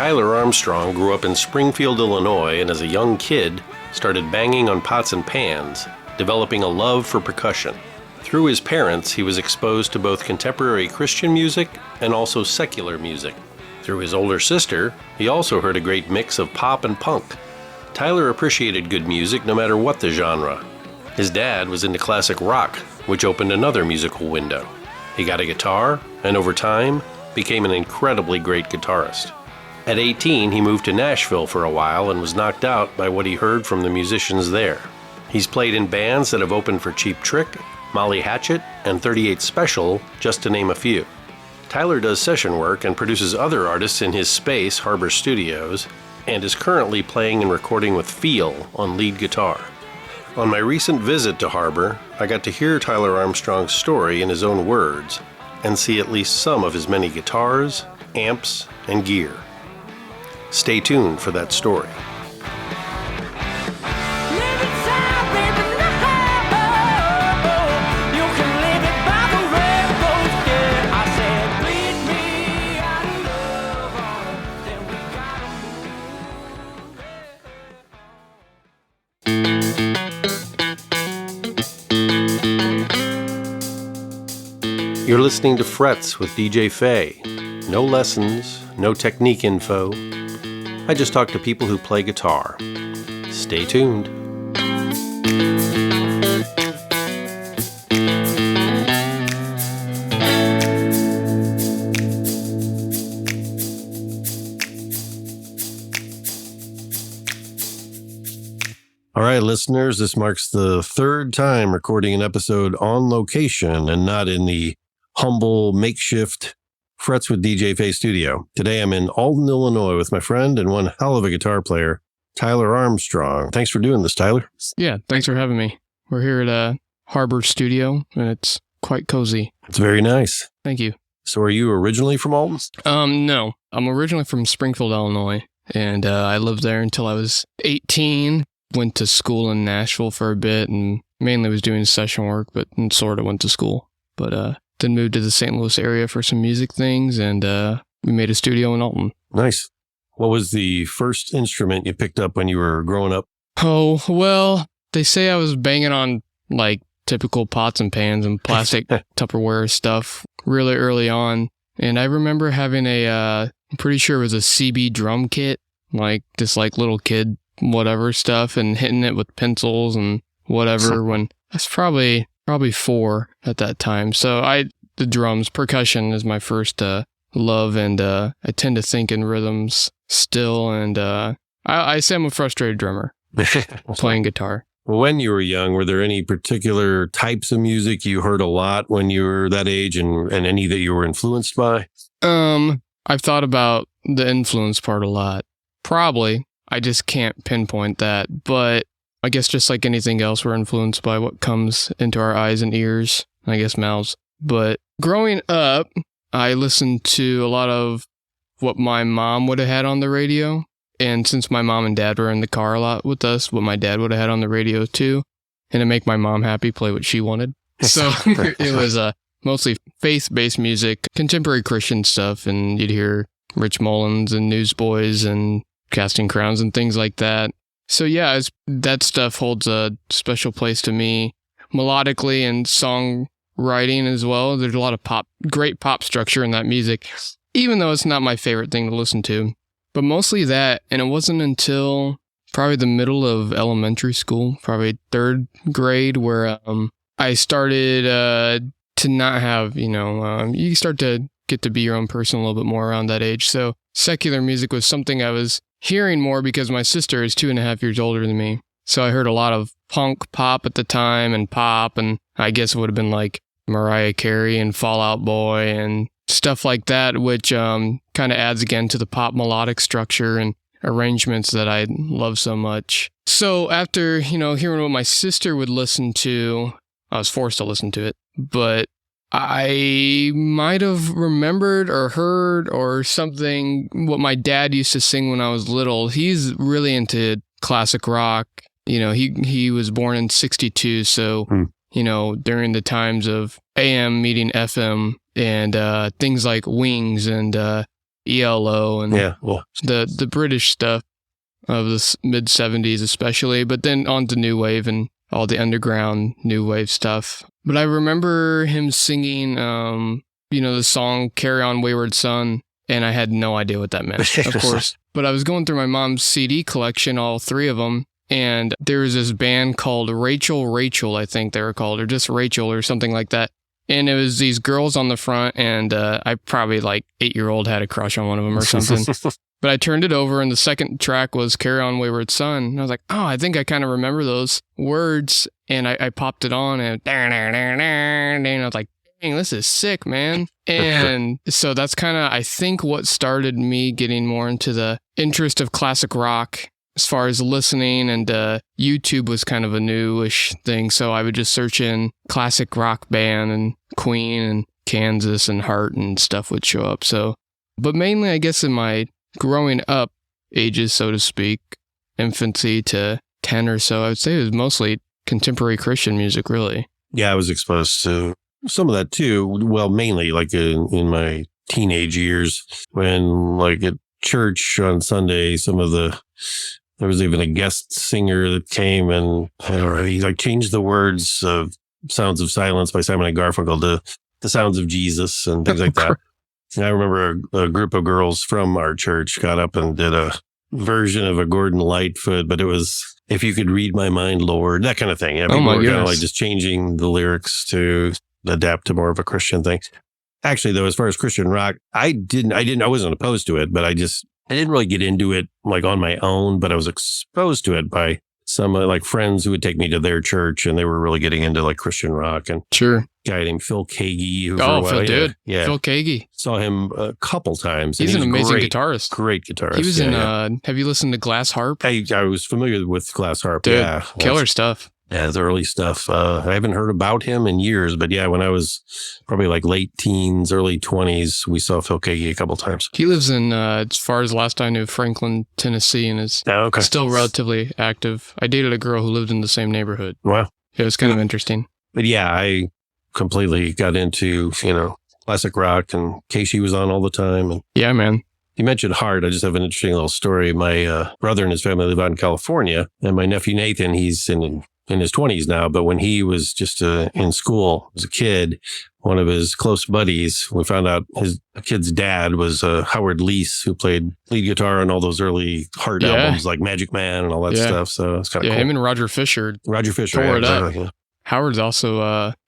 Tyler Armstrong grew up in Springfield, Illinois, and as a young kid, started banging on pots and pans, developing a love for percussion. Through his parents, he was exposed to both contemporary Christian music and also secular music. Through his older sister, he also heard a great mix of pop and punk. Tyler appreciated good music no matter what the genre. His dad was into classic rock, which opened another musical window. He got a guitar, and over time, became an incredibly great guitarist. At 18, he moved to Nashville for a while and was knocked out by what he heard from the musicians there. He's played in bands that have opened for Cheap Trick, Molly Hatchet, and 38 Special, just to name a few. Tyler does session work and produces other artists in his space, Harbor Studios, and is currently playing and recording with Feel on lead guitar. On my recent visit to Harbor, I got to hear Tyler Armstrong's story in his own words and see at least some of his many guitars, amps, and gear. Stay tuned for that story. You're listening to Frets with DJ Fey. No lessons, no technique info. I just talk to people who play guitar. Stay tuned. All right, listeners, this marks the third time recording an episode on location and not in the humble makeshift Frets with DJ Fey studio. Today I'm in Alton, Illinois with my friend and one hell of a guitar player, Tyler Armstrong. Thanks for doing this, Tyler. Yeah, thanks for having me. We're here at Harbor Studio, and it's quite cozy. It's very nice. Thank you. So are you originally from Alton? No. I'm originally from Springfield, Illinois, and I lived there until I was 18. Went to school in Nashville for a bit, and mainly was doing session work, but sort of went to school. But then moved to the St. Louis area for some music things, and we made a studio in Alton. Nice. What was the first instrument you picked up when you were growing up? Oh, well, they say I was banging on, like, typical pots and pans and plastic Tupperware stuff really early on. And I remember having I'm pretty sure it was a CB drum kit, like this, like, little kid whatever stuff, and hitting it with pencils and whatever when I was probably 4 at that time. So the drums, percussion is my first love, and I tend to think in rhythms still, and I say I'm a frustrated drummer playing guitar. When you were young, were there any particular types of music you heard a lot when you were that age, and any that you were influenced by? I've thought about the influence part a lot. Probably. I just can't pinpoint that, but I guess just like anything else, we're influenced by what comes into our eyes and ears, I guess mouths. But growing up, I listened to a lot of what my mom would have had on the radio. And since my mom and dad were in the car a lot with us, what my dad would have had on the radio too. And to make my mom happy, play what she wanted. So it was mostly faith-based music, contemporary Christian stuff. And you'd hear Rich Mullins and Newsboys and Casting Crowns and things like that. So yeah, that stuff holds a special place to me melodically and songwriting as well. There's a lot of great pop structure in that music, even though it's not my favorite thing to listen to. But mostly that, and it wasn't until probably the middle of elementary school, probably 3rd grade, where I started to not have, you start to get to be your own person a little bit more around that age. So secular music was something I was hearing more because my sister is 2.5 years older than me. So I heard a lot of punk pop at the time, and pop, and I guess it would have been like Mariah Carey and Fall Out Boy and stuff like that, which kind of adds again to the pop melodic structure and arrangements that I love so much. So after, hearing what my sister would listen to, I was forced to listen to it, but I might have remembered or heard or something what my dad used to sing when I was little. He's really into classic rock. He was born in 62, so, during the times of AM meeting FM and things like Wings and ELO and Yeah, well, the British stuff of the mid-70s especially, but then on to New Wave and all the underground New Wave stuff. But I remember him singing, the song Carry On Wayward Son, and I had no idea what that meant, of course. But I was going through my mom's CD collection, all 3 of them, and there was this band called Rachel, I think they were called, or just Rachel or something like that. And it was these girls on the front, and I probably, 8-year-old had a crush on one of them or something. But I turned it over, and the second track was Carry On Wayward Son. And I was like, oh, I think I kind of remember those words. And I popped it on, and I was like, dang, this is sick, man. And so that's kind of, I think, what started me getting more into the interest of classic rock as far as listening. And YouTube was kind of a newish thing. So I would just search in classic rock band, and Queen and Kansas and Heart and stuff would show up. So, but mainly, I guess, in my growing up ages, so to speak, infancy to 10 or so, I would say it was mostly contemporary Christian music, really. Yeah, I was exposed to some of that too. Well, mainly in my teenage years when at church on Sunday, there was even a guest singer that came and he changed the words of Sounds of Silence by Simon & Garfunkel to The Sounds of Jesus and things like that. And I remember a group of girls from our church got up and did a version of a Gordon Lightfoot, but it was If You Could Read My Mind, Lord, that kind of thing. Yeah, people were kind of just changing the lyrics to adapt to more of a Christian thing. Actually, though, as far as Christian rock, I wasn't opposed to it, but I didn't really get into it on my own, but I was exposed to it by some friends who would take me to their church, and they were really getting into Christian rock. And sure, guy named Phil Kagi. Phil, dude. Yeah. Phil Kagi. Saw him a couple times. He's an amazing guitarist. Great guitarist. He was in, have you listened to Glass Harp? I was familiar with Glass Harp. Dude, yeah. Killer stuff. Yeah, the early stuff. I haven't heard about him in years, but yeah, when I was probably late teens, early 20s, we saw Phil Kagi a couple times. He lives in, as far as last I knew, Franklin, Tennessee, and is still relatively active. I dated a girl who lived in the same neighborhood. Wow. It was kind of interesting. But yeah, I completely got into, classic rock, and Casey was on all the time. And yeah, man. You mentioned Heart. I just have an interesting little story. My brother and his family live out in California, and my nephew Nathan, he's in his 20s now, but when he was just in school as a kid, one of his close buddies, we found out his kid's dad was Howard Leese, who played lead guitar on all those early Heart albums like Magic Man and all that stuff. So it's kind of cool. Him and Roger Fisher tore it up. Yeah. Howard's also,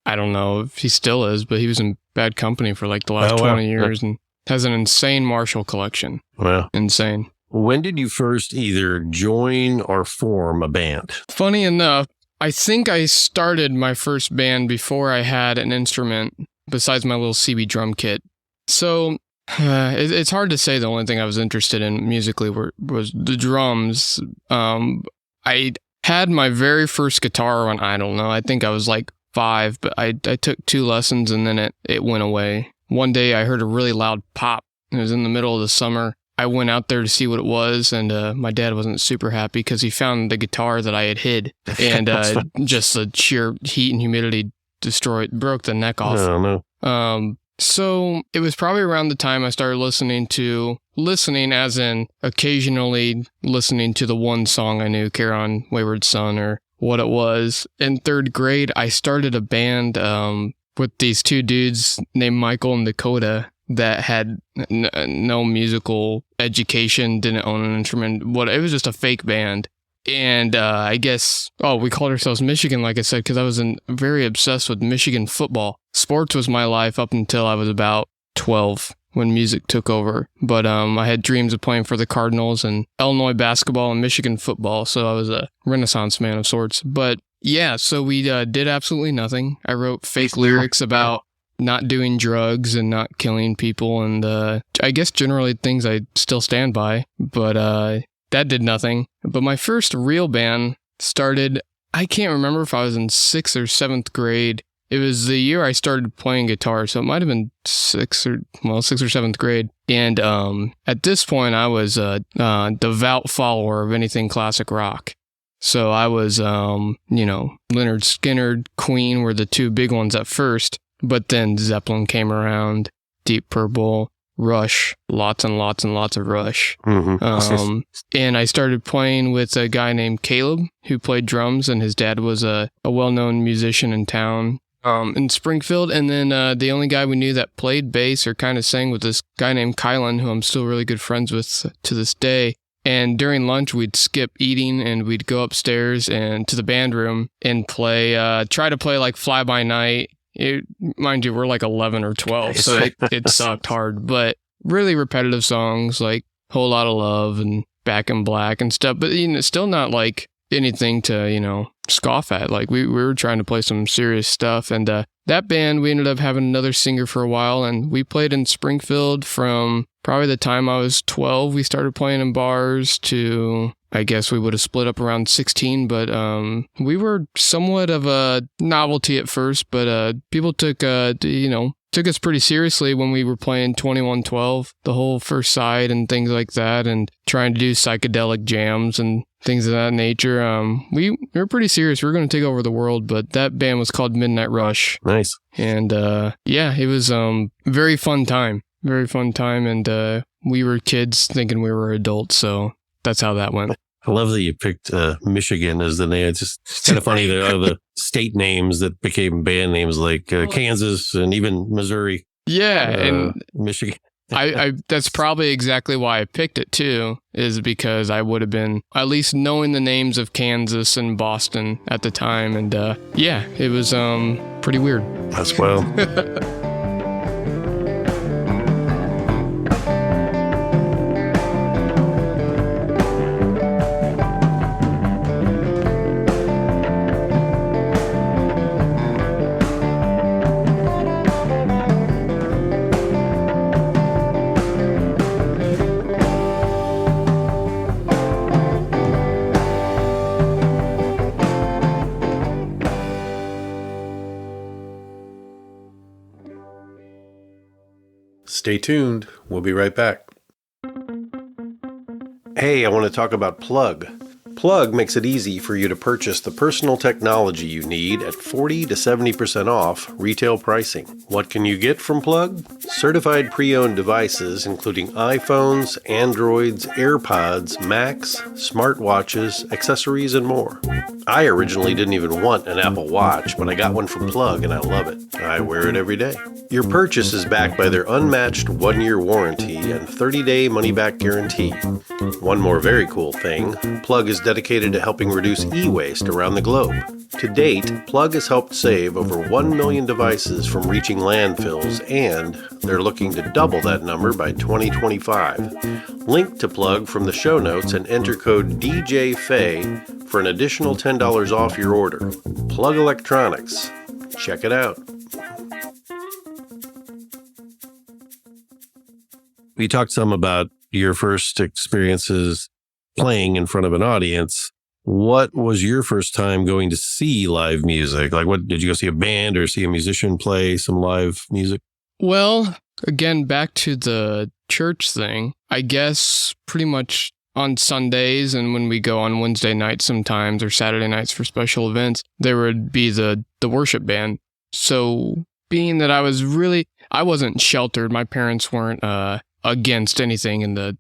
I don't know if he still is, but he was in Bad Company for the last 20 years and has an insane Marshall collection. Wow. Insane. When did you first either join or form a band? Funny enough, I think I started my first band before I had an instrument besides my little CB drum kit. So it's hard to say the only thing I was interested in musically was the drums. I had my very first guitar when, I don't know, I think I was 5, but I took 2 lessons and then it went away. One day I heard a really loud pop. It was in the middle of the summer. I went out there to see what it was, and my dad wasn't super happy because he found the guitar that I had hid, and just the sheer heat and humidity broke the neck off. Oh, no. So it was probably around the time I started listening as in occasionally listening to the one song I knew, Carry On Wayward Son, or what it was. In 3rd grade, I started a band with these 2 dudes named Michael and Dakota that had no musical education, didn't own an instrument. It was just a fake band. And I guess, we called ourselves Michigan, like I said, because I was very obsessed with Michigan football. Sports was my life up until I was about 12 when music took over. But I had dreams of playing for the Cardinals and Illinois basketball and Michigan football, so I was a Renaissance man of sorts. But yeah, so we did absolutely nothing. I wrote fake lyrics about not doing drugs and not killing people, and I guess generally things I still stand by, but that did nothing. But my first real band started, I can't remember if I was in 6th or 7th grade. It was the year I started playing guitar, so it might have been 6th or 7th grade. And at this point, I was a devout follower of anything classic rock. So I was, Leonard Skinner, Queen were the 2 big ones at first. But then Zeppelin came around, Deep Purple, Rush, lots and lots and lots of Rush. Mm-hmm. And I started playing with a guy named Caleb who played drums, and his dad was a well-known musician in town in Springfield. And then the only guy we knew that played bass or kind of sang was this guy named Kylan, who I'm still really good friends with to this day. And during lunch, we'd skip eating and we'd go upstairs and to the band room and try to play like Fly By Night. Mind you, we're like 11 or 12, so it sucked hard, but really repetitive songs like Whole Lotta Love and Back in Black and stuff, but still not like anything to, scoff at. Like we were trying to play some serious stuff, and that band, we ended up having another singer for a while, and we played in Springfield from probably the time I was 12. We started playing in bars to, I guess we would have split up around 16, but we were somewhat of a novelty at first, but people took us pretty seriously when we were playing 2112, the whole first side and things like that, and trying to do psychedelic jams and things of that nature. We were pretty serious. We were going to take over the world, but that band was called Midnight Rush. Nice. And it was very fun time. Very fun time, and we were kids thinking we were adults, so that's how that went. I love that you picked Michigan as the name. It's just kind of funny that the state names that became band names like Kansas and even Missouri. Yeah, and Michigan. I that's probably exactly why I picked it too, is because I would have been at least knowing the names of Kansas and Boston at the time, and it was pretty weird. That's wild. Stay tuned. We'll be right back. Hey, I want to talk about Plug. Plug makes it easy for you to purchase the personal technology you need at 40 to 70% off retail pricing. What can you get from Plug? Certified pre-owned devices including iPhones, Androids, AirPods, Macs, smartwatches, accessories, and more. I originally didn't even want an Apple Watch, but I got one from Plug and I love it. I wear it every day. Your purchase is backed by their unmatched 1-year warranty and 30-day money-back guarantee. One more very cool thing, Plug is dedicated to helping reduce e-waste around the globe. To date, Plug has helped save over 1 million devices from reaching landfills, and they're looking to double that number by 2025. Link to Plug from the show notes and enter code DJFey for an additional $10 off your order. Plug Electronics. Check it out. We talked some about your first experiences playing in front of an audience. What was your first time going to see live music? Like, what did you go see a band or see a musician play some live music? Well, again, back to the church thing, I guess pretty much on Sundays and when we go on Wednesday nights sometimes or Saturday nights for special events, there would be the worship band. So being that I wasn't sheltered, my parents weren't against anything in the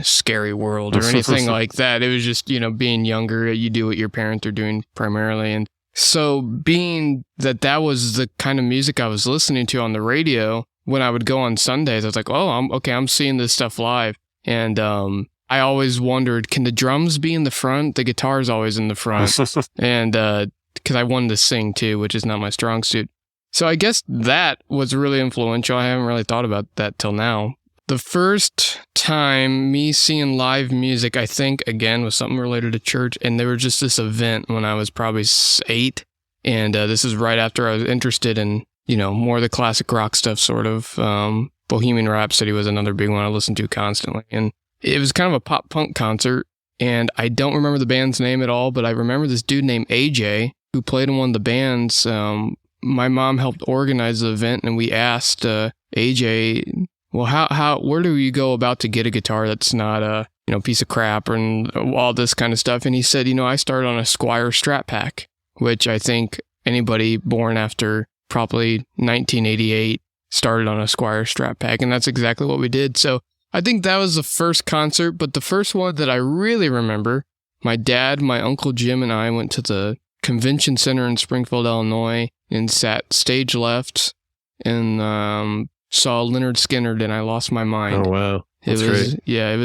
scary world or anything like that. It was just, being younger, you do what your parents are doing primarily. And so being that was the kind of music I was listening to on the radio, when I would go on Sundays, I was like, oh, I'm seeing this stuff live. And I always wondered, can the drums be in the front? The guitar's always in the front. And because I wanted to sing too, which is not my strong suit. So I guess that was really influential. I haven't really thought about that till now. The first time me seeing live music, I think, again, was something related to church. And there was just this event when I was probably 8. And this is right after I was interested in, more of the classic rock stuff, sort of. Bohemian Rhapsody was another big one I listened to constantly. And it was kind of a pop punk concert. And I don't remember the band's name at all, but I remember this dude named AJ who played in one of the bands. My mom helped organize the event, and we asked AJ, well, where do you go about to get a guitar that's not a piece of crap and all this kind of stuff? And he said, I started on a Squier Strat Pack, which I think anybody born after probably 1988 started on a Squire Strat Pack, and that's exactly what we did. So I think that was the first concert, but the first one that I really remember, my dad, my Uncle Jim, and I went to the convention center in Springfield, Illinois, and sat stage left and saw Leonard Skinner, and I lost my mind. Oh, wow. That's great. Yeah,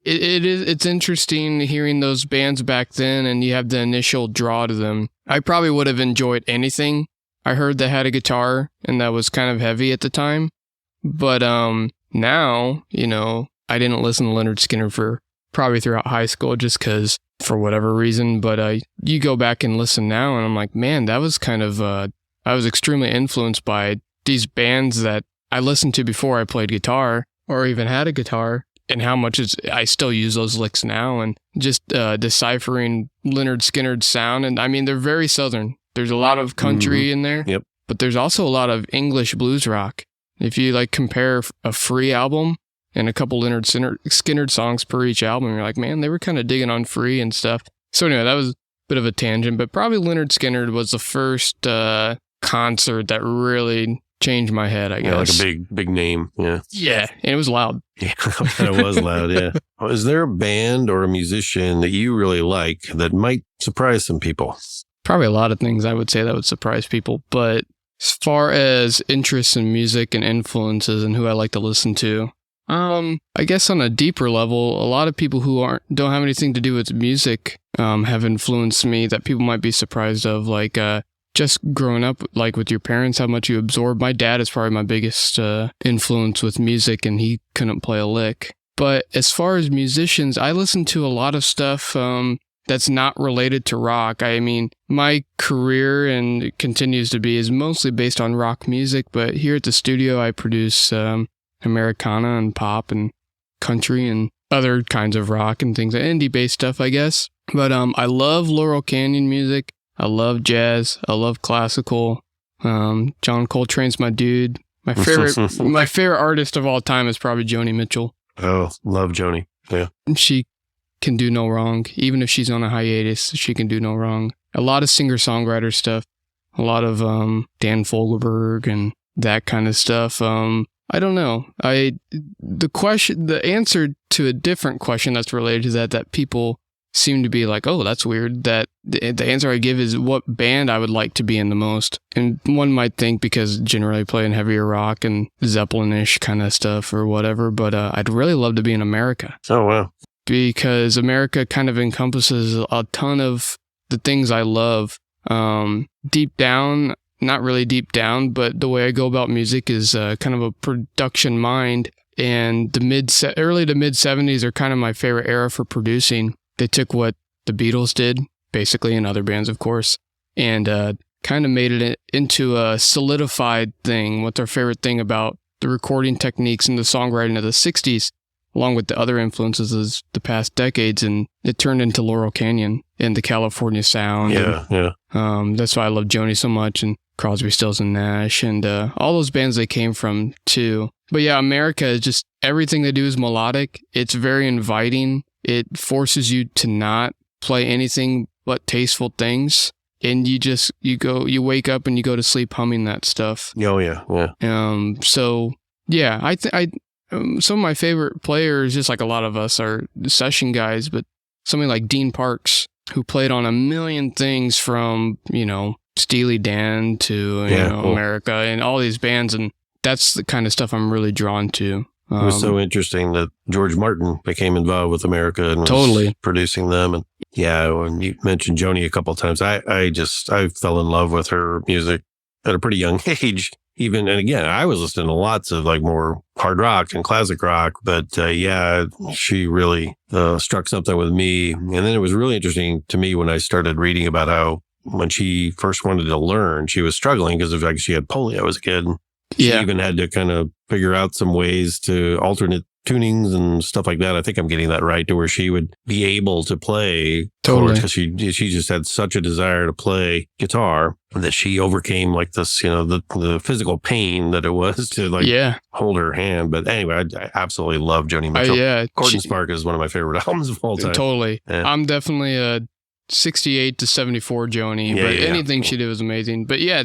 it's interesting hearing those bands back then, and you have the initial draw to them. I probably would have enjoyed anything I heard that had a guitar and that was kind of heavy at the time. But now, I didn't listen to Leonard Skinner for probably throughout high school just because, for whatever reason. But you go back and listen now, and I'm like, man, that was kind of, I was extremely influenced by these bands that I listened to before I played guitar or even had a guitar, and how much I still use those licks now, and just deciphering Leonard Skinner's sound. And I mean, they're very Southern. There's a lot of country in there, yep. But there's also a lot of English blues rock. If you compare a Free album and a couple Leonard Skinner songs per each album, you're like, man, they were kind of digging on Free and stuff. So anyway, that was a bit of a tangent, but probably Leonard Skinner was the first concert that really changed my head, I guess. Like a big name. Yeah. Yeah. And it was loud. Yeah, it was loud. Yeah. Is there a band or a musician that you really like that might surprise some people? Probably a lot of things I would say that would surprise people. But as far as interests in music and influences and who I like to listen to, I guess on a deeper level, a lot of people who don't have anything to do with music have influenced me that people might be surprised of, just growing up, with your parents, how much you absorb. My dad is probably my biggest influence with music, and he couldn't play a lick. But as far as musicians, I listen to a lot of stuff that's not related to rock. I mean, my career, and it continues to be, is mostly based on rock music, but here at the studio, I produce Americana and pop and country and other kinds of rock and things, indie-based stuff, I guess. But I love Laurel Canyon music. I love jazz. I love classical. John Coltrane's my dude. My favorite artist of all time is probably Joni Mitchell. Oh, love Joni. Yeah. She can do no wrong. Even if she's on a hiatus, she can do no wrong. A lot of singer-songwriter stuff. A lot of Dan Fogelberg and that kind of stuff. I don't know. The answer to a different question that's related to that people seem to be like, oh, that's weird, that the answer I give is what band I would like to be in the most. And one might think because generally playing heavier rock and Zeppelin-ish kind of stuff or whatever, but I'd really love to be in America. Oh, wow. Because America kind of encompasses a ton of the things I love. Deep down, not really deep down, but the way I go about music is kind of a production mind. And the early to mid 70s are kind of my favorite era for producing. They took what the Beatles did, basically, and other bands, of course, and kind of made it into a solidified thing. What's our favorite thing about the recording techniques and the songwriting of the 60s, along with the other influences of the past decades, and it turned into Laurel Canyon and the California sound. Yeah. That's why I love Joni so much, and Crosby, Stills, and Nash, and all those bands they came from, too. But yeah, America is just, everything they do is melodic. It's very inviting. It forces you to not play anything but tasteful things. And you wake up and you go to sleep humming that stuff. Oh, yeah. So, yeah, some of my favorite players, just like a lot of us, are session guys, but something like Dean Parks, who played on a million things from, Steely Dan to, America and all these bands. And that's the kind of stuff I'm really drawn to. It was so interesting that George Martin became involved with America and was producing them. And yeah, when you mentioned Joni a couple of times, I fell in love with her music at a pretty young age. And again, I was listening to lots of more hard rock and classic rock, but she really struck something with me. And then it was really interesting to me when I started reading about how when she first wanted to learn, she was struggling because of she had polio as a kid. She even had to kind of figure out some ways to alternate tunings and stuff like that. I think I'm getting that right, to where she would be able to play chords because she just had such a desire to play guitar that she overcame this, the physical pain that it was to hold her hand. But anyway, I absolutely love Joni Mitchell. Chord and Spark is one of my favorite albums of all time. Totally. Yeah. I'm definitely a '68 to '74 Joni, Yeah, but yeah. anything she did was amazing. But yeah,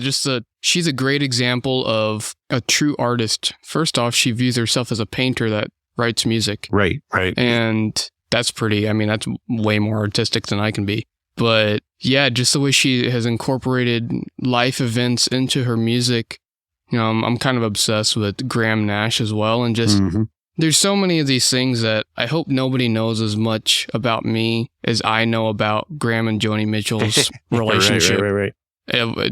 she's a great example of a true artist. First off, she views herself as a painter that writes music. Right. And that's that's way more artistic than I can be. But yeah, just the way she has incorporated life events into her music. I'm kind of obsessed with Graham Nash as well. And just, there's so many of these things that I hope nobody knows as much about me as I know about Graham and Joni Mitchell's relationship. Right.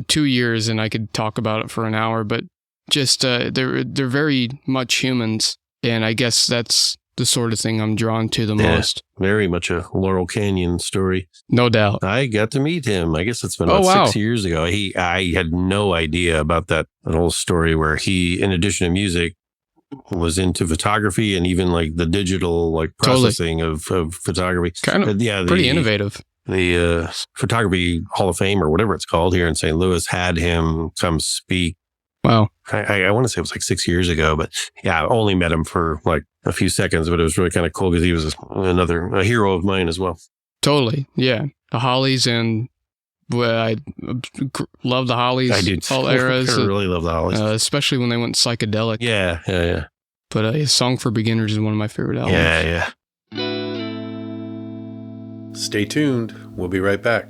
2 years, and I could talk about it for an hour, but just, they're very much humans. And I guess that's the sort of thing I'm drawn to the most. Very much a Laurel Canyon story. No doubt. I got to meet him. I guess it's been about 6 years ago. I had no idea about that whole story where he, in addition to music, was into photography and even like the digital processing of photography. Kind of pretty innovative. The Photography Hall of Fame or whatever it's called here in St. Louis had him come speak. Wow. I want to say it was like 6 years ago, but yeah, I only met him for like a few seconds, but it was really kind of cool because he was a hero of mine as well. Totally. Yeah. The Hollies, and I love the Hollies. I do. All eras. I really love the Hollies. Especially when they went psychedelic. Yeah. But his Song for Beginners is one of my favorite albums. Yeah. Stay tuned. We'll be right back.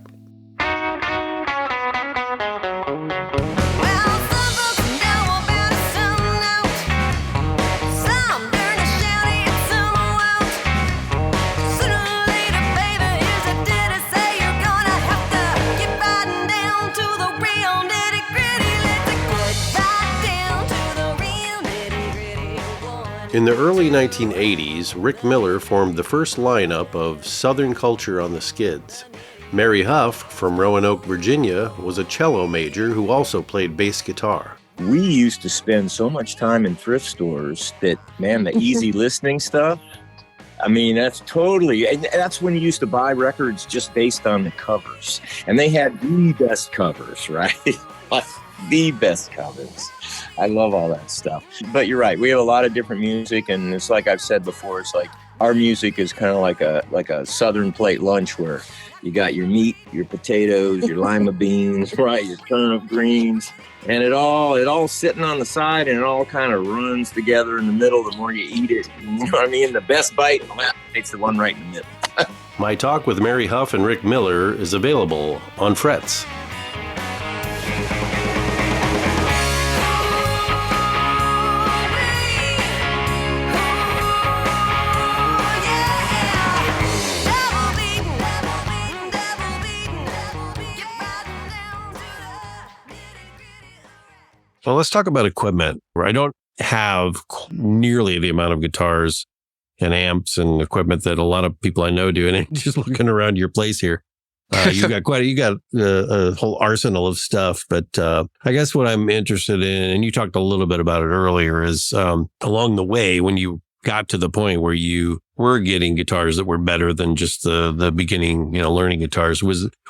In the early 1980s, Rick Miller formed the first lineup of Southern Culture on the Skids. Mary Huff from Roanoke, Virginia, was a cello major who also played bass guitar. We used to spend so much time in thrift stores that, man, the easy listening stuff, I mean, that's when you used to buy records just based on the covers. And they had the best covers, right? The best covers. I love all that stuff. But you're right. We have a lot of different music, and it's like I've said before, it's like our music is kind of like a Southern plate lunch where you got your meat, your potatoes, your lima beans, right, your turnip greens, and it all sitting on the side, and it all kind of runs together in the middle the more you eat it. You know what I mean? The best bite, it's the one right in the middle. My talk with Mary Huff and Rick Miller is available on Frets. Well, let's talk about equipment. I don't have nearly the amount of guitars and amps and equipment that a lot of people I know do. And just looking around your place here, you got a whole arsenal of stuff. But I guess what I'm interested in, and you talked a little bit about it earlier, is along the way when you got to the point where you were getting guitars that were better than just the beginning, learning guitars,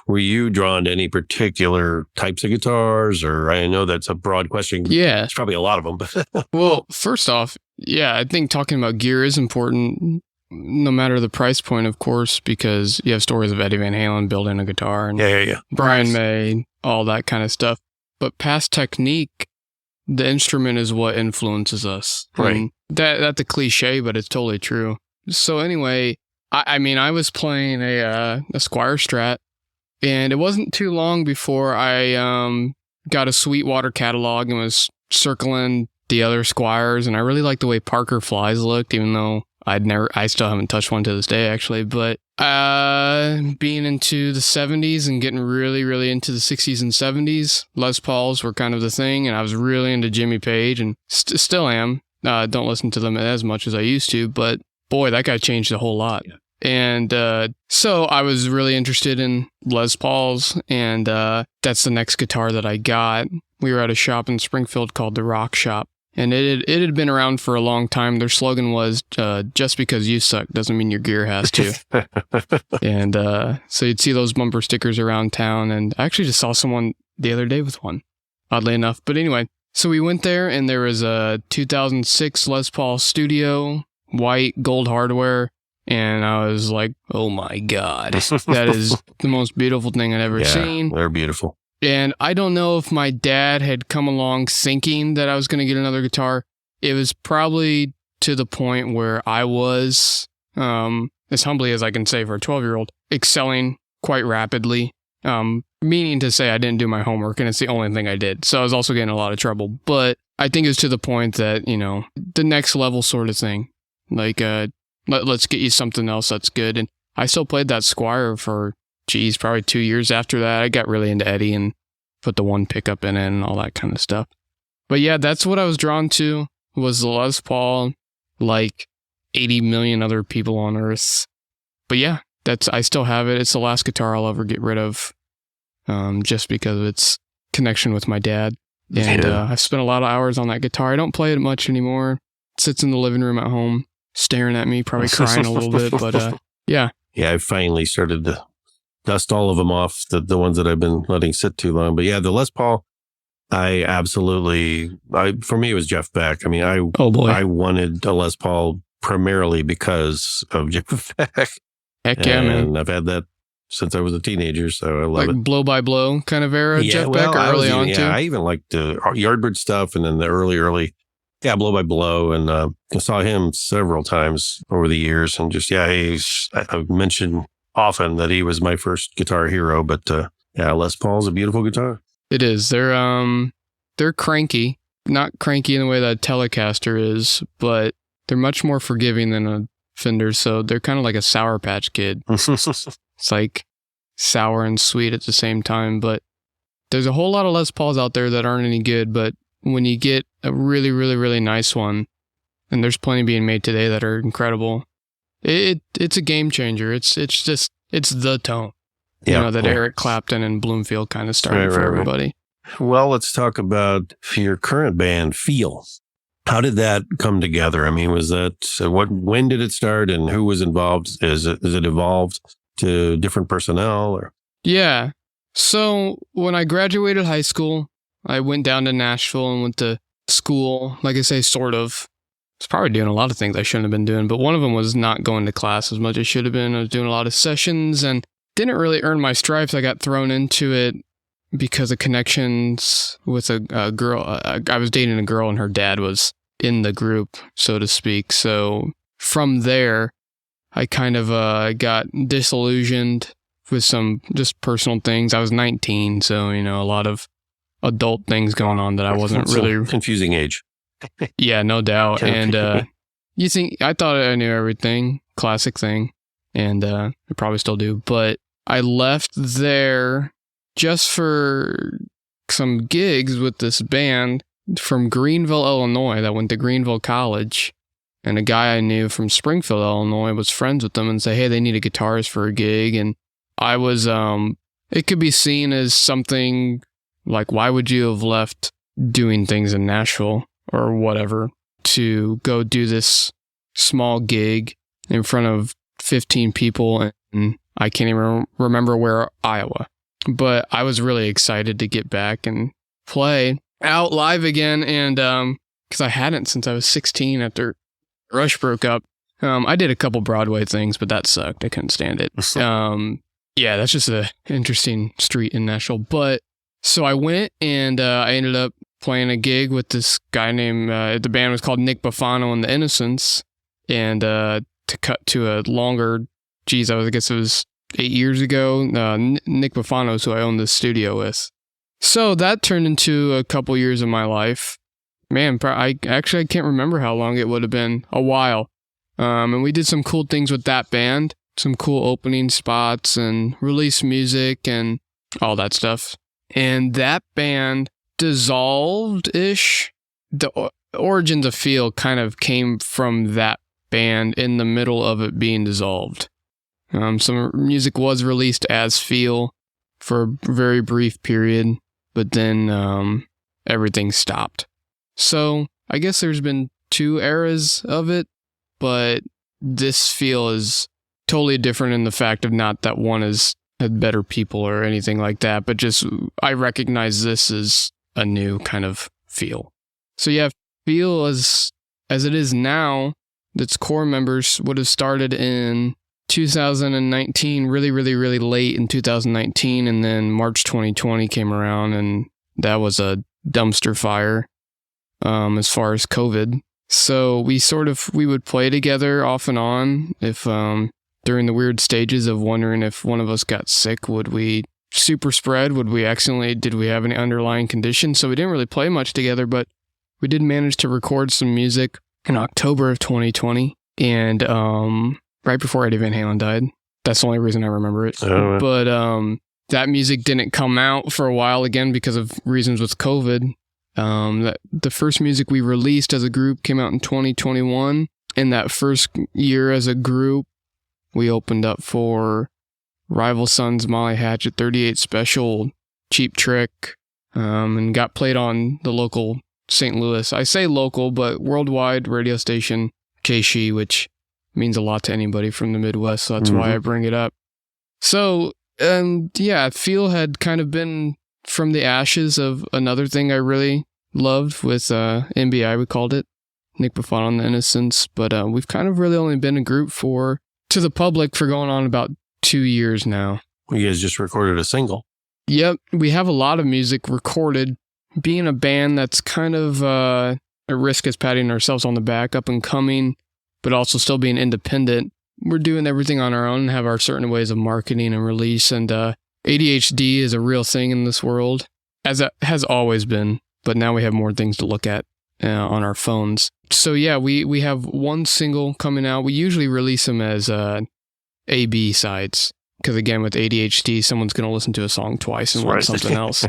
were you drawn to any particular types of guitars? Or I know that's a broad question. Yeah. There's probably a lot of them. But well, first off, yeah, I think talking about gear is important, no matter the price point, of course, because you have stories of Eddie Van Halen building a guitar and yeah. Brian May, all that kind of stuff. But past technique, the instrument is what influences us. Right. And that's a cliche, but it's totally true. So anyway, I was playing a Squire Strat, and it wasn't too long before I got a Sweetwater catalog and was circling the other Squires, and I really liked the way Parker Flies looked, even though I still haven't touched one to this day, actually. But being into the 70s and getting really, really into the 60s and 70s, Les Pauls were kind of the thing, and I was really into Jimmy Page, and still am. Don't listen to them as much as I used to, but boy, that guy changed a whole lot. Yeah. And so I was really interested in Les Pauls, and that's the next guitar that I got. We were at a shop in Springfield called The Rock Shop, and it had been around for a long time. Their slogan was, just because you suck doesn't mean your gear has to. And so you'd see those bumper stickers around town, and I actually just saw someone the other day with one, oddly enough. But anyway, so we went there, and there was a 2006 Les Paul Studio, white, gold hardware. And I was like, oh my God, that is the most beautiful thing I've ever seen. They're beautiful. And I don't know if my dad had come along thinking that I was going to get another guitar. It was probably to the point where I was, as humbly as I can say for a 12-year-old, excelling quite rapidly. Meaning to say I didn't do my homework, and it's the only thing I did. So I was also getting a lot of trouble. But I think it was to the point that, you know, the next level sort of thing. Like, let's get you something else that's good. And I still played that Squire for, probably 2 years after that. I got really into Eddie and put the one pickup in it and all that kind of stuff. But yeah, that's what I was drawn to, was the Les Paul, like 80 million other people on Earth. But yeah, I still have it. It's the last guitar I'll ever get rid of, just because of its connection with my dad. And I've spent a lot of hours on that guitar. I don't play it much anymore. It sits in the living room at home, staring at me, probably crying a little bit. But yeah. Yeah, I finally started to dust all of them off, the ones that I've been letting sit too long. But yeah, the Les Paul, for me, it was Jeff Beck. I mean, I wanted a Les Paul primarily because of Jeff Beck. Heck yeah, man. And I've had that since I was a teenager, so I love it. Blow by Blow kind of era, Jeff Beck, or early on too? Yeah, I even liked the Yardbird stuff, and then the early, Blow by Blow, and I saw him several times over the years, and just, I've mentioned often that he was my first guitar hero, but Les Paul's a beautiful guitar. It is. They're cranky, not cranky in the way that a Telecaster is, but they're much more forgiving than a Fender, so they're kind of like a Sour Patch Kid. It's like sour and sweet at the same time, but there's a whole lot of Les Pauls out there that aren't any good, but when you get a really, really, really nice one, and there's plenty being made today that are incredible, it's a game changer. It's the tone, that Eric Clapton and Bloomfield kind of started for everybody. Well, let's talk about your current band, Feel. How did that come together? I mean, was that when did it start, and who was involved? Is it evolved to different personnel? Or? Yeah. So when I graduated high school, I went down to Nashville and went to school. Like I say, sort of. I was probably doing a lot of things I shouldn't have been doing, but one of them was not going to class as much as I should have been. I was doing a lot of sessions and didn't really earn my stripes. I got thrown into it because of connections with a girl. I was dating a girl, and her dad was in the group, so to speak. So from there, I kind of got disillusioned with some just personal things. I was 19, so, a lot of adult things going on that I wasn't really... Confusing age. Yeah, no doubt. And I thought I knew everything. Classic thing. And I probably still do. But I left there just for some gigs with this band from Greenville, Illinois, that went to Greenville College. And a guy I knew from Springfield, Illinois, was friends with them and said, hey, they need a guitarist for a gig. And I was, it could be seen as something like, why would you have left doing things in Nashville or whatever to go do this small gig in front of 15 people? And I can't even remember where, Iowa. But I was really excited to get back and play out live again. And because I hadn't since I was 16 after Rush broke up. I did a couple Broadway things, but that sucked. I couldn't stand it. Yeah, that's just an interesting street in Nashville. But so I went and I ended up playing a gig with this guy named, the band was called Nick Buffano and the Innocents. And to cut to a longer, I guess it was 8 years ago, Nick Buffano is who I owned the studio with. So that turned into a couple years of my life. Man, I can't remember how long it would have been. A while. And we did some cool things with that band. Some cool opening spots and release music and all that stuff. And that band dissolved-ish. The origins of Feel kind of came from that band in the middle of it being dissolved. Some music was released as Feel for a very brief period, but then everything stopped. So I guess there's been 2 eras of it, but this Feel is totally different in the fact of not that one had better people or anything like that, but just I recognize this as a new kind of Feel. So yeah, Feel as it is now, its core members would have started in 2019, really, really, really late in 2019, and then March 2020 came around, and that was a dumpster fire as far as COVID. So we would play together off and on. If during the weird stages of wondering if one of us got sick, would we super spread? Did we have any underlying condition? So we didn't really play much together, but we did manage to record some music in October of 2020, and right before Eddie Van Halen died. That's the only reason I remember it. Oh. But that music didn't come out for a while again because of reasons with COVID. The first music we released as a group came out in 2021. In that first year as a group, we opened up for Rival Sons, Molly Hatchet, 38 Special, Cheap Trick, and got played on the local St. Louis. I say local, but worldwide radio station, KSHE, which means a lot to anybody from the Midwest, so that's why I bring it up. So, Feel had kind of been from the ashes of another thing I really loved with NBI, we called it, Nick Buffon on the Innocents, but we've kind of really only been a group to the public for going on about 2 years now. Well, you guys just recorded a single. Yep, we have a lot of music recorded. Being a band that's kind of a risk as patting ourselves on the back, up and coming, but also still being independent. We're doing everything on our own and have our certain ways of marketing and release, and ADHD is a real thing in this world, as it has always been, but now we have more things to look at on our phones. So yeah, we have one single coming out. We usually release them as A-B sides, because again, with ADHD, someone's going to listen to a song twice and want something else.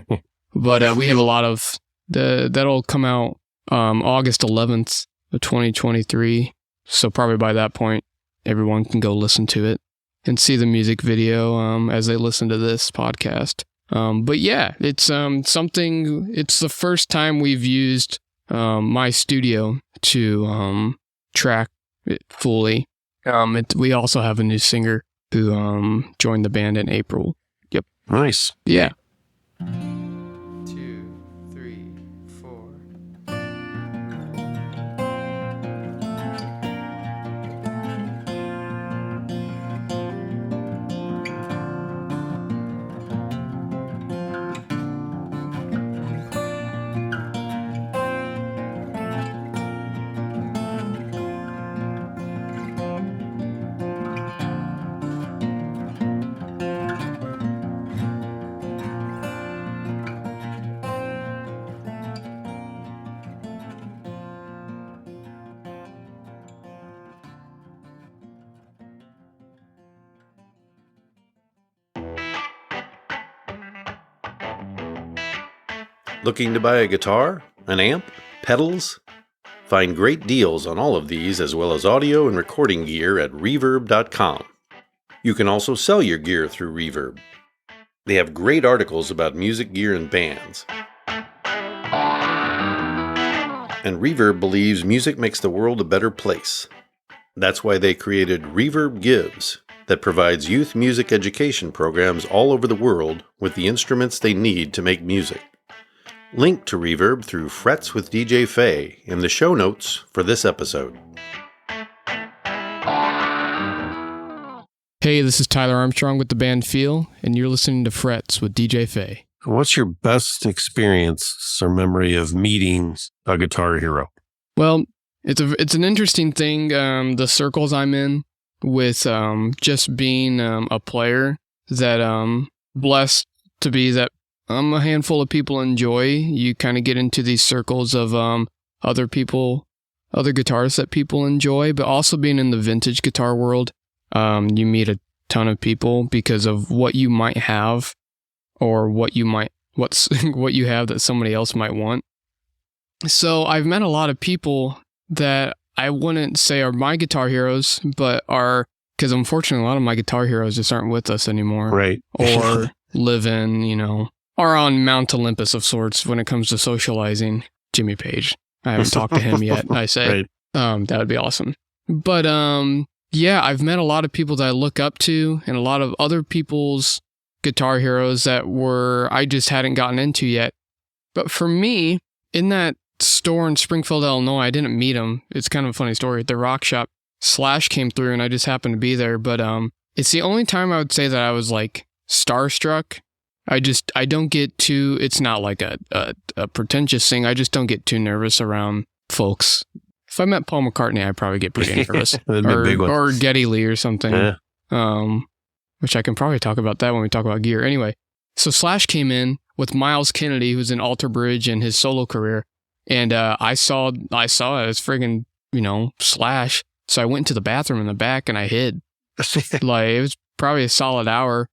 But we have a lot of, that'll come out August 11th of 2023. So probably by that point, everyone can go listen to it and see the music video as they listen to this podcast. But yeah, it's it's the first time we've used my studio to track it fully. We also have a new singer who joined the band in April. Yep. Nice. Yeah. Looking to buy a guitar, an amp, pedals? Find great deals on all of these as well as audio and recording gear at reverb.com. You can also sell your gear through Reverb. They have great articles about music gear and bands. And Reverb believes music makes the world a better place. That's why they created Reverb Gives, that provides youth music education programs all over the world with the instruments they need to make music. Link to Reverb through Frets with DJ Fey in the show notes for this episode. Hey, this is Tyler Armstrong with the band Feel, and you're listening to Frets with DJ Fey. What's your best experience or memory of meeting a guitar hero? Well, it's an interesting thing, the circles I'm in with just being a player that blessed to be that a handful of people enjoy. You kind of get into these circles of other guitarists that people enjoy, but also being in the vintage guitar world, you meet a ton of people because of what you might have or what you have that somebody else might want. So I've met a lot of people that I wouldn't say are my guitar heroes, but are, because unfortunately a lot of my guitar heroes just aren't with us anymore. Right. Or live in, are on Mount Olympus of sorts when it comes to socializing. Jimmy Page. I haven't talked to him yet, I say. Right. That would be awesome. But yeah, I've met a lot of people that I look up to and a lot of other people's guitar heroes that I just hadn't gotten into yet. But for me, in that store in Springfield, Illinois, I didn't meet him. It's kind of a funny story. At the Rock Shop, Slash came through and I just happened to be there. But it's the only time I would say that I was like starstruck. I don't get too, it's not like a pretentious thing. I just don't get too nervous around folks. If I met Paul McCartney, I'd probably get pretty nervous. That'd be a big one. Or Geddy Lee or something. Yeah. Which I can probably talk about that when we talk about gear. Anyway, so Slash came in with Miles Kennedy, who's in Alter Bridge and his solo career. And I saw it as friggin', Slash. So I went to the bathroom in the back and I hid. Like, it was probably a solid hour.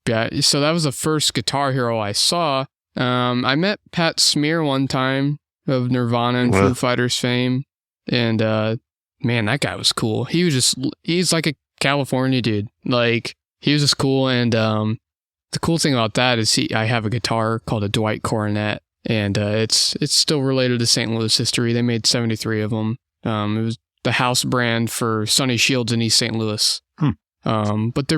Yeah, so that was the first Guitar Hero I saw. I met Pat Smear one time of Nirvana and Foo Fighters fame. And, man, that guy was cool. He's like a California dude. Like, he was just cool. And the cool thing about that is I have a guitar called a Dwight Coronet. And it's still related to St. Louis history. They made 73 of them. It was the house brand for Sonny Shields in East St. Louis. But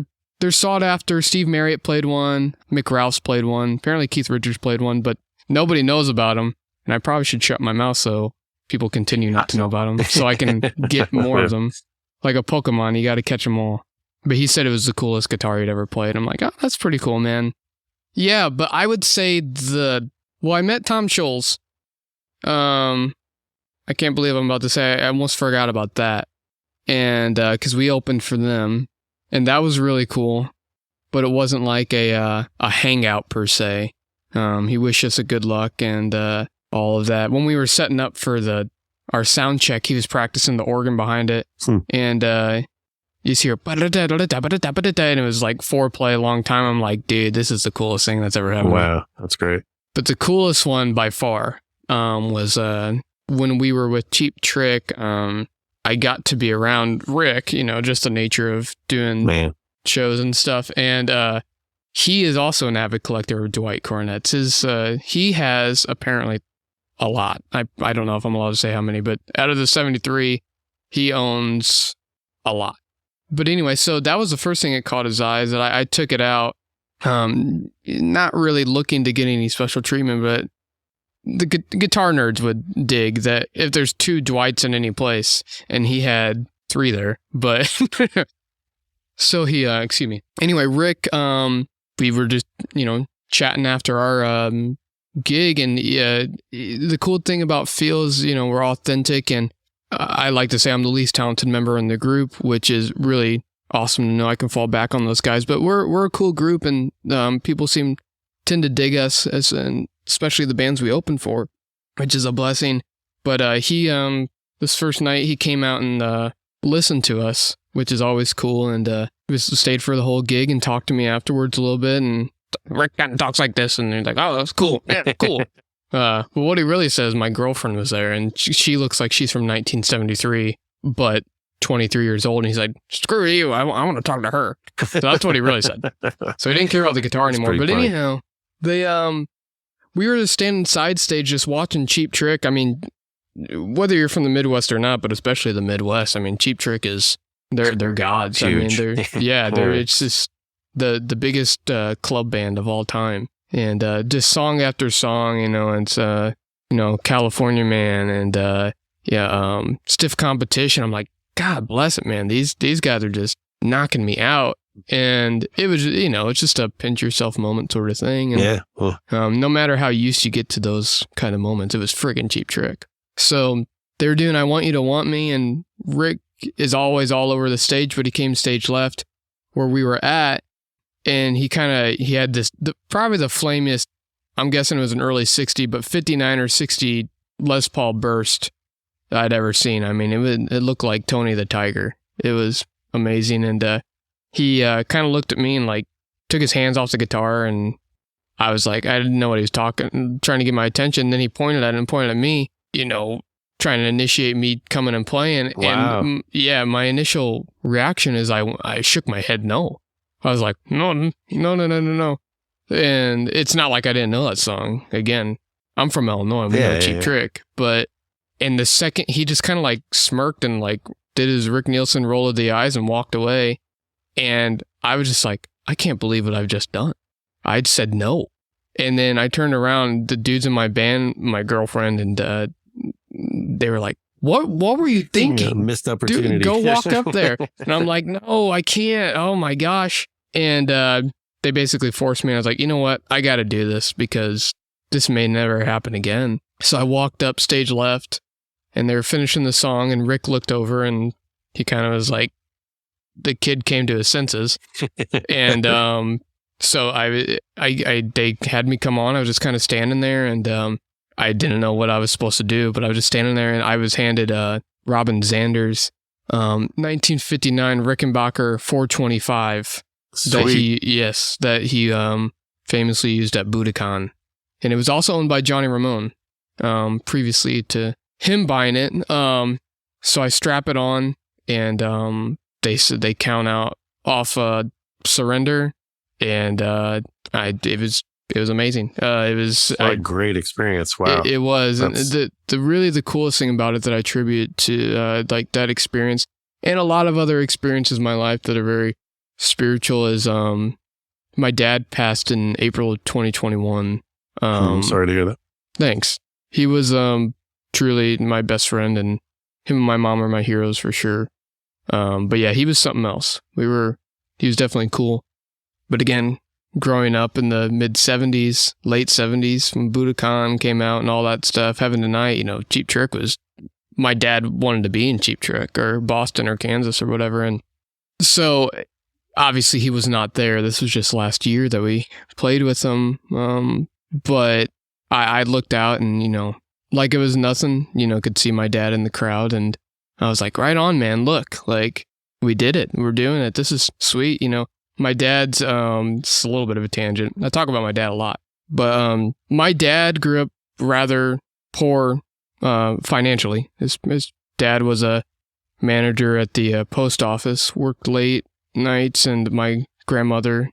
they're sought after. Steve Marriott played one. Mick Rouse played one. Apparently Keith Richards played one, but nobody knows about them. And I probably should shut my mouth so people continue not to know about them, so I can get more of them. Like a Pokemon, you got to catch them all. But he said it was the coolest guitar he'd ever played. I'm like, oh, that's pretty cool, man. Yeah, but I would say I met Tom Scholz. I can't believe I'm about to say, I almost forgot about that. And, cause we opened for them and that was really cool, but it wasn't like a hangout per se. He wished us a good luck and, all of that. When we were setting up for our sound check, he was practicing the organ behind it. And, you just hear, and it was like foreplay a long time. I'm like, dude, this is the coolest thing that's ever happened. Wow. That's great. But the coolest one by far, was, when we were with Cheap Trick. I got to be around Rick, just the nature of doing shows and stuff. And he is also an avid collector of Dwight Coronets. He has apparently a lot. I don't know if I'm allowed to say how many, but out of the 73, he owns a lot. But anyway, so that was the first thing that caught his eyes. That I took it out, not really looking to get any special treatment, but the guitar nerds would dig that if there's 2 Dwights in any place, and he had 3 there, but so he, excuse me. Anyway, Rick, we were just, chatting after our, gig, and, the cool thing about Feel is, we're authentic, and I like to say I'm the least talented member in the group, which is really awesome to know I can fall back on those guys, but we're a cool group, and, people tend to dig us and especially the bands we open for, which is a blessing. But he, this first night, he came out and listened to us, which is always cool, and he stayed for the whole gig and talked to me afterwards a little bit, and Rick kind of talks like this, and he's like, oh, that's cool. Yeah, cool. But what he really says, my girlfriend was there, and she looks like she's from 1973, but 23 years old, and he's like, screw you, I want to talk to her. So that's what he really said. So he didn't care about the guitar anymore. But funny. Anyhow, we were just standing side stage just watching Cheap Trick. I mean, whether you're from the Midwest or not, but especially the Midwest, I mean, Cheap Trick they're gods. Huge. I mean, it's just the biggest club band of all time. And just song after song, it's California Man and Stiff Competition. I'm like, God bless it, man. These guys are just knocking me out. And it was, it's just a pinch yourself moment sort of thing. And, yeah. Well. No matter how used you get to those kind of moments, it was friggin' Cheap Trick. So they were doing I Want You to Want Me, and Rick is always all over the stage, but he came stage left where we were at, and he had this, probably the flamiest, I'm guessing it was an early 60, but 59 or 60 Les Paul burst I'd ever seen. I mean, it looked like Tony the Tiger. It was amazing. And he kind of looked at me and like took his hands off the guitar, and I was like, I didn't know what he was trying to get my attention. Then he pointed at it and pointed at me, trying to initiate me coming and playing. Wow. And yeah, my initial reaction is I shook my head no. I was like, no. And it's not like I didn't know that song. Again, I'm from Illinois. We know Cheap Trick. But in the second, he just kind of like smirked and like did his Rick Nielsen roll of the eyes and walked away. And I was just like, I can't believe what I've just done. I'd said no. And then I turned around, the dudes in my band, my girlfriend, and they were like, what were you thinking? Missed opportunity. Dude, go walk up there. And I'm like, no, I can't. Oh my gosh. And they basically forced me. And I was like, you know what? I got to do this because this may never happen again. So I walked up stage left and they were finishing the song and Rick looked over and he kind of was like, the kid came to his senses. And so they had me come on. I was just kind of standing there and I didn't know what I was supposed to do, but I was just standing there and I was handed Robin Zander's 1959 Rickenbacker 425 that he famously used at Budokan. And it was also owned by Johnny Ramone previously to him buying it. So I strap it on and they said they count out off surrender and it was amazing. It was a great experience. Wow. It was. And the coolest thing about it that I attribute to like that experience and a lot of other experiences in my life that are very spiritual is my dad passed in April of 2021. I'm sorry to hear that. Thanks. He was truly my best friend and him and my mom are my heroes for sure. But yeah, he was something else. He was definitely cool. But again, growing up in the mid 70s, late 70s, when Budokan came out and all that stuff, Heaven Tonight, Cheap Trick was, my dad wanted to be in Cheap Trick or Boston or Kansas or whatever. And so obviously he was not there. This was just last year that we played with him. But I looked out and, like it was nothing, could see my dad in the crowd. And I was like, right on, man. Look, like we did it. We're doing it. This is sweet. My dad's, it's a little bit of a tangent. I talk about my dad a lot, but my dad grew up rather poor financially. His dad was a manager at the post office, worked late nights, and my grandmother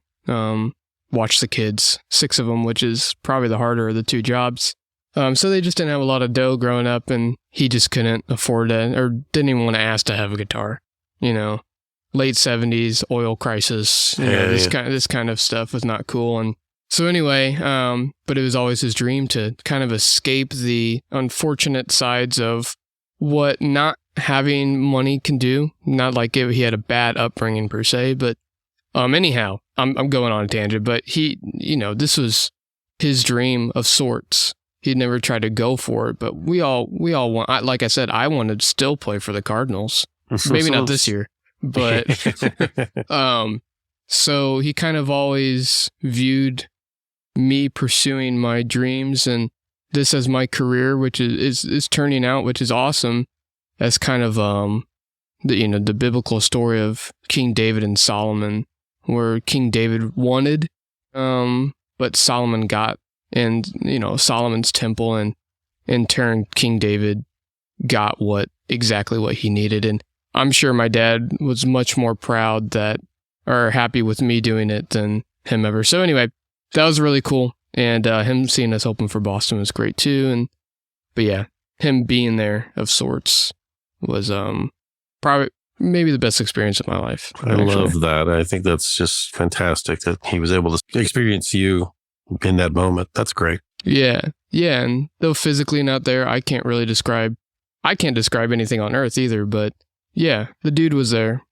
watched the kids, 6 of them, which is probably the harder of the 2 jobs. So they just didn't have a lot of dough growing up, and he just couldn't afford it, or didn't even want to ask to have a guitar, Late 70s, oil crisis, this kind of stuff was not cool. And so anyway, but it was always his dream to kind of escape the unfortunate sides of what not having money can do. Not like he had a bad upbringing per se, but anyhow, I'm going on a tangent, but he, this was his dream of sorts. He'd never tried to go for it, but we all want, like I said, I want to still play for the Cardinals. Maybe not this year. But so he kind of always viewed me pursuing my dreams and this as my career, which is turning out, which is awesome, as kind of the biblical story of King David and Solomon, where King David wanted, but Solomon got, and Solomon's temple, and in turn King David got exactly what he needed. And I'm sure my dad was much more proud or happy with me doing it than him ever. So anyway, that was really cool. And him seeing us open for Boston was great too. But yeah, him being there of sorts was probably maybe the best experience of my life. I love that. I think that's just fantastic that he was able to experience you in that moment. That's great. Yeah. Yeah. And though physically not there, I can't describe anything on earth either, but yeah, the dude was there,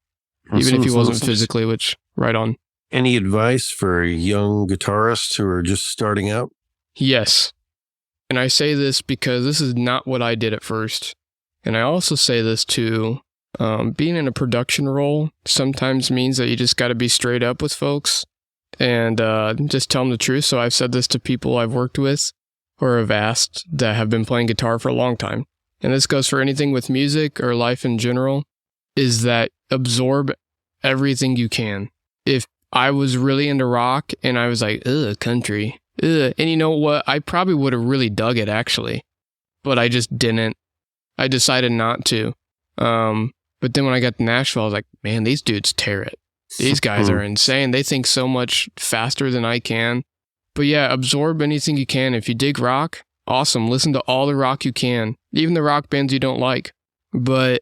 even if he wasn't physically, which, right on. Any advice for young guitarists who are just starting out? Yes. And I say this because this is not what I did at first. And I also say this too, being in a production role sometimes means that you just got to be straight up with folks and just tell them the truth. So I've said this to people I've worked with or have asked that have been playing guitar for a long time. And this goes for anything with music or life in general, is that absorb everything you can. If I was really into rock and I was like, country, and you know what? I probably would have really dug it actually, but I just didn't. I decided not to. But then when I got to Nashville, I was like, man, these dudes tear it. These guys are insane. They think so much faster than I can. But yeah, absorb anything you can. If you dig rock, awesome. Listen to all the rock you can, even the rock bands you don't like. But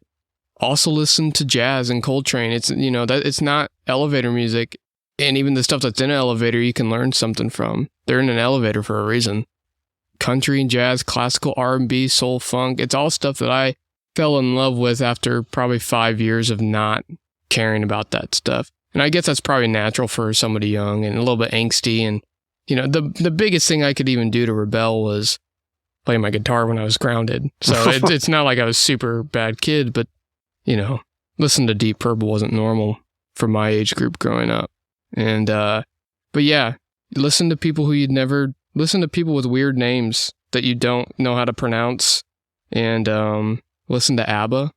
also listen to jazz and Coltrane. It's, that it's not elevator music. And even the stuff that's in an elevator, you can learn something from. They're in an elevator for a reason. Country and jazz, classical, R&B, soul, funk. It's all stuff that I fell in love with after probably 5 years of not caring about that stuff. And I guess that's probably natural for somebody young and a little bit angsty. And, you know, the biggest thing I could even do to rebel was play my guitar when I was grounded. So it's not like I was a super bad kid, but, you know, listening to Deep Purple wasn't normal for my age group growing up. And, but yeah, listen to people listen to people with weird names that you don't know how to pronounce, and listen to ABBA.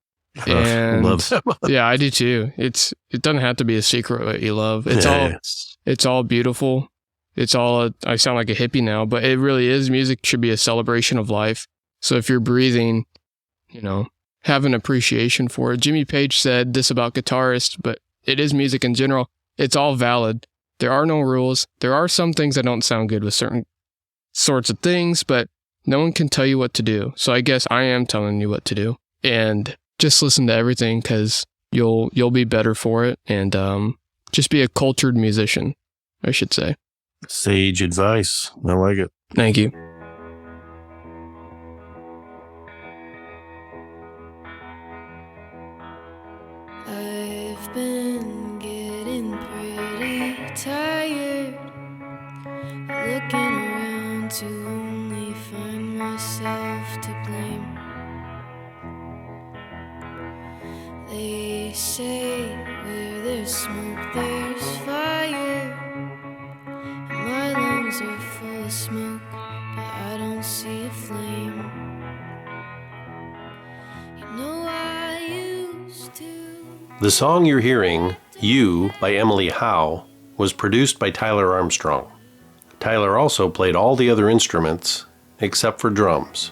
And love them. yeah, I do too. It doesn't have to be a secret what you love. It's all beautiful. It's all I sound like a hippie now, but it really is. Music should be a celebration of life. So if you're breathing, you know, have an appreciation for it. Jimmy Page said this about guitarists, but it is music in general. It's all valid. There are no rules. There are some things that don't sound good with certain sorts of things, but no one can tell you what to do. So I guess I am telling you what to do. And just listen to everything, because you'll be better for it. And just be a cultured musician, I should say. Sage advice. I like it. Thank you. I've been getting pretty tired, looking around to only find myself to blame. They say where there's smoke, there's fire. And my lungs are full of smoke, but I don't see a flame. You know I used to. The song you're hearing, You, by Emily Howe, was produced by Tyler Armstrong. Tyler also played all the other instruments, except for drums.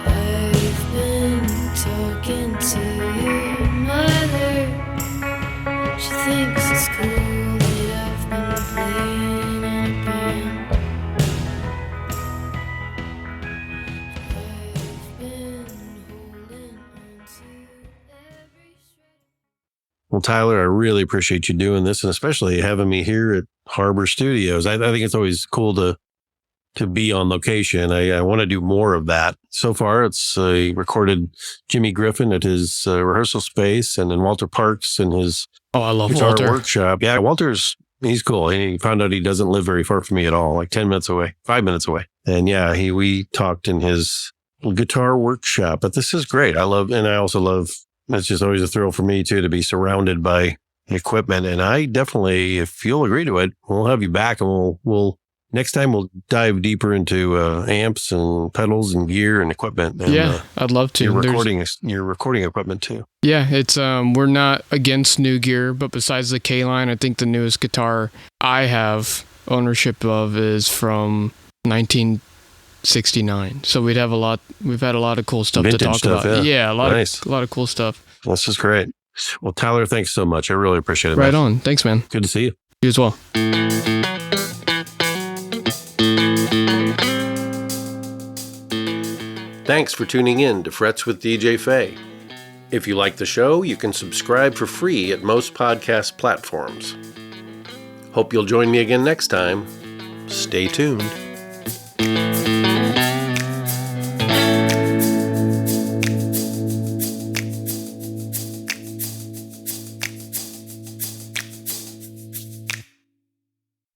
I've been talking to your mother. She thinks it's cool that I've been playing in a band. I've been holding on to every shred. Well, Tyler, I really appreciate you doing this, and especially having me here at Harbor Studios. I think it's always cool to be on location. I want to do more of that. So far, it's recorded Jimmy Griffin at his rehearsal space, and then Walter Parks in his I love guitar Walter. workshop. Yeah, he's cool. He found out he doesn't live very far from me at all, like 5 minutes away. And yeah, we talked in his guitar workshop. But this is great. I also love, it's just always a thrill for me too, to be surrounded by equipment. And I definitely, if you'll agree to it, we'll have you back, and we'll next time we'll dive deeper into amps and pedals and gear and equipment. And, Yeah, I'd love to. Your recording equipment too. Yeah, it's we're not against new gear, but besides the K-Line, I think the newest guitar I have ownership of is from 1969. So we've had a lot of cool stuff Vintage to talk stuff, about. yeah. a Nice. lot of cool stuff. This is great. Well, Tyler, thanks so much. I really appreciate it. Right man. on. Thanks, man. Good to see you. You as well. Thanks for tuning in to Frets with DJ Fey. If you like the show, you can subscribe for free at most podcast platforms. Hope you'll join me again next time. Stay tuned.